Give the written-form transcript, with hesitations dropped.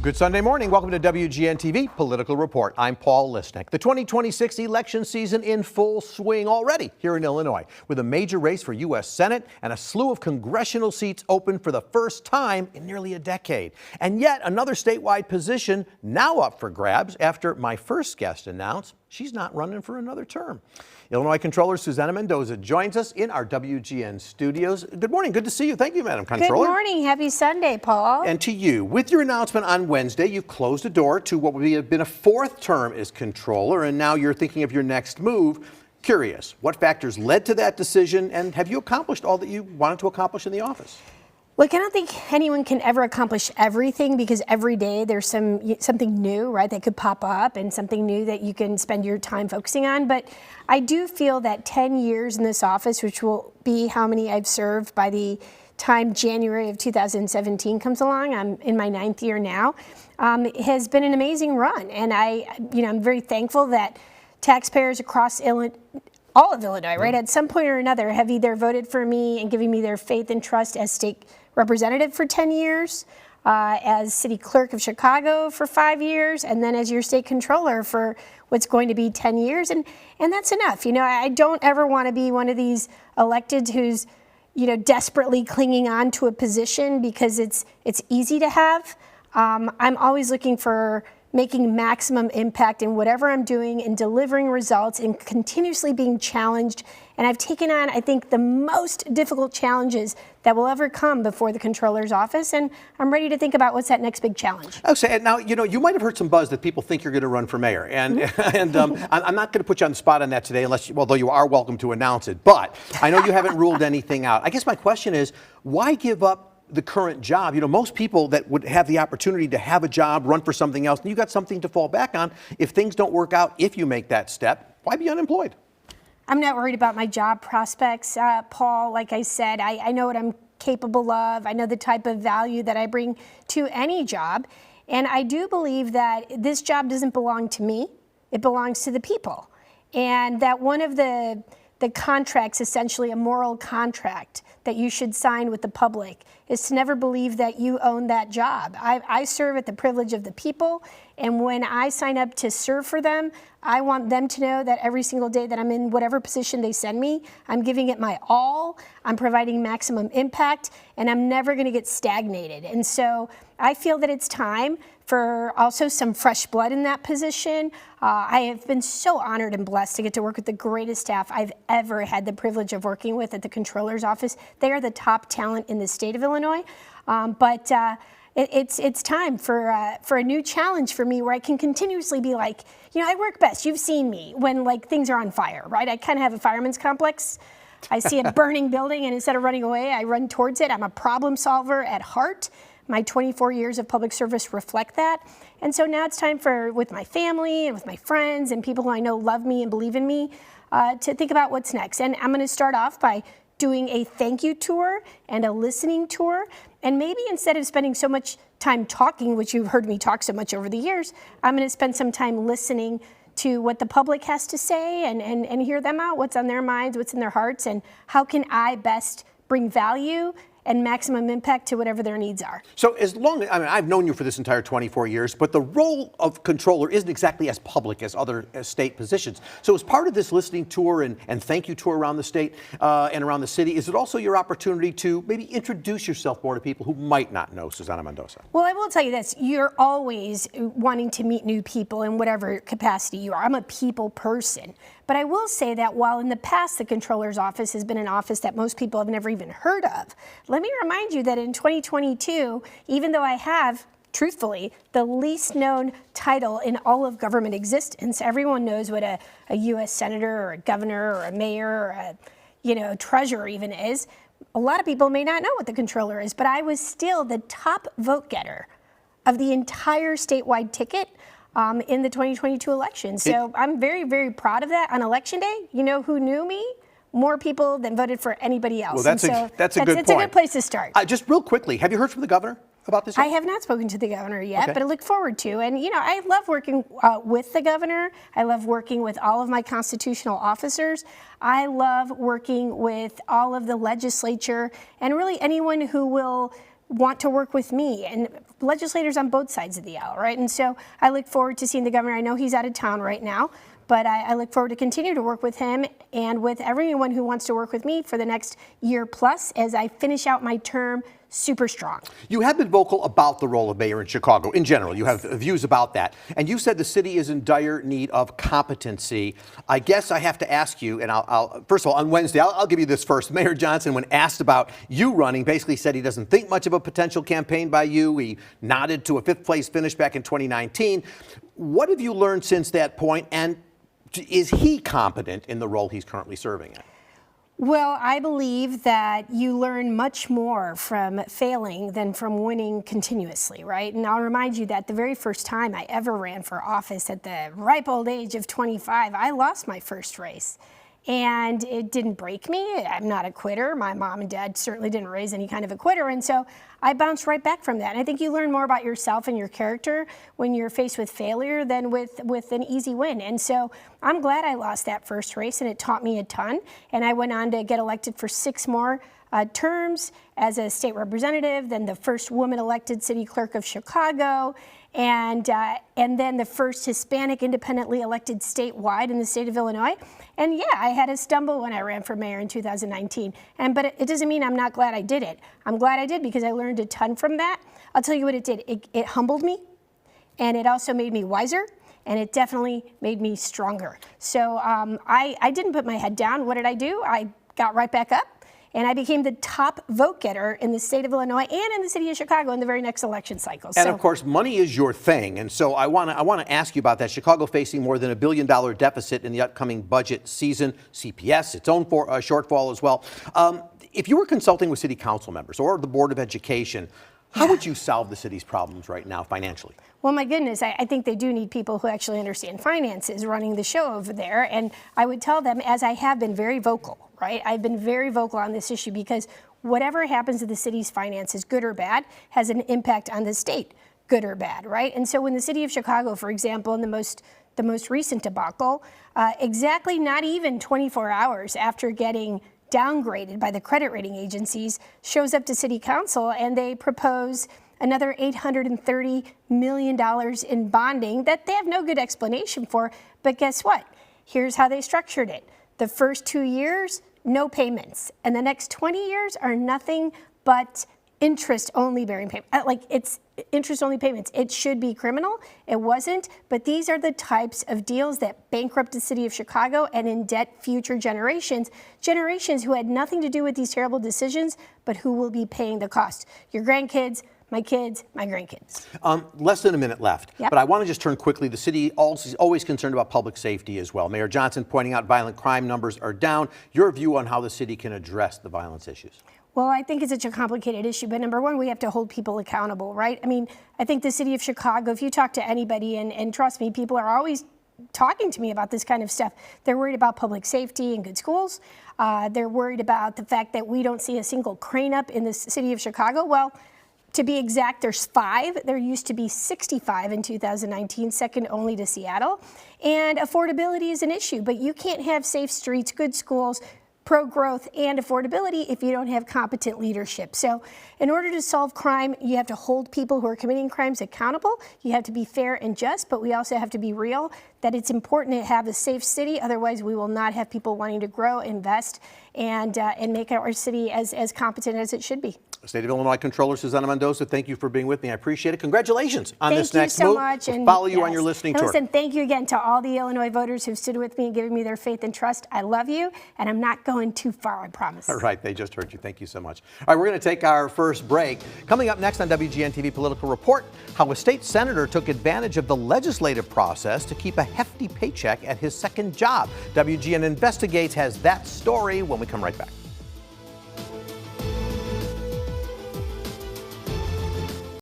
Good Sunday morning. Welcome to WGN TV Political Report. I'm Paul Lisnek. The 2026 election season in full swing already here in Illinois, with a major race for U.S. Senate and a slew of congressional seats open for the first time in nearly a decade. And yet another statewide position now up for grabs after my first guest announced she's not running for another term. Illinois Controller Susana Mendoza joins us in our WGN studios. Good morning. Good to see you. Thank you, Madam Controller. Good morning. Happy Sunday, Paul. And to you, with your announcement on Wednesday, you've closed the door to what would have been a fourth term as Controller, and now you're thinking of your next move. Curious, what factors led to that decision, and have you accomplished all that you wanted to accomplish in the office? Look, I don't think anyone can ever accomplish everything because every day there's something new, right, that could pop up and something new that you can spend your time focusing on. But I do feel that 10 years in this office, which will be how many I've served by the time January of 2017 comes along, I'm in my 9th year now, has been an amazing run. And I'm very thankful that taxpayers across all of Illinois, right, at some point or another have either voted for me and giving me their faith and trust as state representative for 10 years, as city clerk of Chicago for 5 years, and then as your state controller for what's going to be 10 years. And that's enough. You know, I don't ever want to be one of these electeds who's, desperately clinging on to a position because it's easy to have. I'm always looking for making maximum impact in whatever I'm doing and delivering results and continuously being challenged. And I've taken on, I think, the most difficult challenges that will ever come before the controller's office. And I'm ready to think about what's that next big challenge. Okay, now, you might have heard some buzz that people think you're going to run for mayor. And, I'm not going to put you on the spot on that today, although you are welcome to announce it. But I know you haven't ruled anything out. I guess my question is, why give up the current job? Most people that would have the opportunity to have a job, run for something else, and you got something to fall back on. If things don't work out, if you make that step, why be unemployed? I'm not worried about my job prospects, Paul. Like I said, I know what I'm capable of. I know the type of value that I bring to any job. And I do believe that this job doesn't belong to me. It belongs to the people. And that one of the contracts, essentially a moral contract that you should sign with the public, is to never believe that you own that job. I serve at the privilege of the people, and when I sign up to serve for them, I want them to know that every single day that I'm in whatever position they send me, I'm giving it my all, I'm providing maximum impact, and I'm never going to get stagnated. And so I feel that it's time for also some fresh blood in that position. I have been so honored and blessed to get to work with the greatest staff I've ever had the privilege of working with at the Controller's office. They are the top talent in the state of Illinois. It's time for a new challenge for me where I can continuously be like, I work best. You've seen me when things are on fire, right? I kind of have a fireman's complex. I see a burning building, and instead of running away, I run towards it. I'm a problem solver at heart. My 24 years of public service reflect that. And so now it's time with my family and with my friends and people who I know love me and believe in me, to think about what's next. And I'm going to start off by doing a thank you tour and a listening tour. And maybe instead of spending so much time talking, which you've heard me talk so much over the years, I'm going to spend some time listening to what the public has to say and hear them out, what's on their minds, what's in their hearts, and how can I best bring value and maximum impact to whatever their needs are. So I've known you for this entire 24 years, but the role of controller isn't exactly as public as other state positions. So as part of this listening tour and thank you tour around the state and around the city, is it also your opportunity to maybe introduce yourself more to people who might not know Susana Mendoza? Well, I will tell you this, you're always wanting to meet new people in whatever capacity you are. I'm a people person. But I will say that while in the past the Controller's office has been an office that most people have never even heard of, let me remind you that in 2022, even though I have, truthfully, the least known title in all of government existence, everyone knows what a U.S. senator or a governor or a mayor or a treasurer even is. A lot of people may not know what the Controller is, but I was still the top vote getter of the entire statewide ticket in the 2022 election. So I'm very, very proud of that. On Election Day, you know who knew me? More people than voted for anybody else. Well, that's a good point. It's a good place to start. Just real quickly, have you heard from the governor about this? I have not spoken to the governor yet, but I look forward to. And, I love working with the governor. I love working with all of my constitutional officers. I love working with all of the legislature and really anyone who will want to work with me and legislators on both sides of the aisle, right? And so I look forward to seeing the governor. I know he's out of town right now, but I look forward to continue to work with him and with everyone who wants to work with me for the next year plus as I finish out my term super strong. You have been vocal about the role of mayor in Chicago in general. You have views about that. And you said the city is in dire need of competency. I guess I have to ask you, and I'll first of all, on Wednesday, I'll give you this first. Mayor Johnson, when asked about you running, basically said he doesn't think much of a potential campaign by you. He nodded to a 5th place finish back in 2019. What have you learned since that point? And is he competent in the role he's currently serving in? Well, I believe that you learn much more from failing than from winning continuously, right? And I'll remind you that the very first time I ever ran for office at the ripe old age of 25, I lost my first race. And it didn't break me. I'm not a quitter. My mom and dad certainly didn't raise any kind of a quitter. And so I bounced right back from that. And I think you learn more about yourself and your character when you're faced with failure than with an easy win. And so I'm glad I lost that first race, and it taught me a ton. And I went on to get elected for 6 more terms as a state representative, then the first woman elected city clerk of Chicago, and then the first Hispanic independently elected statewide in the state of Illinois. And yeah, I had a stumble when I ran for mayor in 2019. But it doesn't mean I'm not glad I did it. I'm glad I did because I learned a ton from that. I'll tell you what it did. It humbled me, and it also made me wiser, and it definitely made me stronger. So I didn't put my head down. What did I do? I got right back up. And I became the top vote getter in the state of Illinois and in the city of Chicago in the very next election cycle. And of course, money is your thing. And so I want to ask you about that. Chicago facing more than $1 billion deficit in the upcoming budget season. CPS, its own shortfall as well. If you were consulting with city council members or the Board of Education, how would you solve the city's problems right now financially? Well, my goodness, I think they do need people who actually understand finances running the show over there. And I would tell them, as I have been very vocal, right? I've been very vocal on this issue because whatever happens to the city's finances, good or bad, has an impact on the state, good or bad, right? And so when the city of Chicago, for example, in the most recent debacle, exactly not even 24 hours after getting downgraded by the credit rating agencies, shows up to city council and they propose another $830 million in bonding that they have no good explanation for. But guess what? Here's how they structured it. The first 2 years, no payments. And the next 20 years are nothing but interest-only bearing payments. Like, it's interest-only payments. It should be criminal. It wasn't. But these are the types of deals that bankrupt the city of Chicago and indebt future generations who had nothing to do with these terrible decisions, but who will be paying the cost. Your grandkids, my kids, my grandkids. Less than a minute left, Yep. But I want to just turn quickly. The city is always concerned about public safety as well. Mayor Johnson pointing out violent crime numbers are down. Your view on how the city can address the violence issues? Well, I think it's such a complicated issue, but number one, we have to hold people accountable, right? I mean, I think the city of Chicago, if you talk to anybody, and trust me, people are always talking to me about this kind of stuff. They're worried about public safety and good schools. They're worried about the fact that we don't see a single crane up in the city of Chicago. Well, to be exact, there's 5. There used to be 65 in 2019, second only to Seattle. And affordability is an issue, but you can't have safe streets, good schools, pro-growth, and affordability if you don't have competent leadership. So in order to solve crime, you have to hold people who are committing crimes accountable. You have to be fair and just, but we also have to be real that it's important to have a safe city. Otherwise, we will not have people wanting to grow, invest, and make our city as competent as it should be. State of Illinois Controller Susana Mendoza, thank you for being with me. I appreciate it. Congratulations on this next move. Thank you so much. We'll follow you on your listening tour. Listen, thank you again to all the Illinois voters who've stood with me and given me their faith and trust. I love you, and I'm not going too far, I promise. All right, they just heard you. Thank you so much. All right, we're going to take our first break. Coming up next on WGN-TV Political Report, how a state senator took advantage of the legislative process to keep a hefty paycheck at his second job. WGN Investigates has that story when we come right back.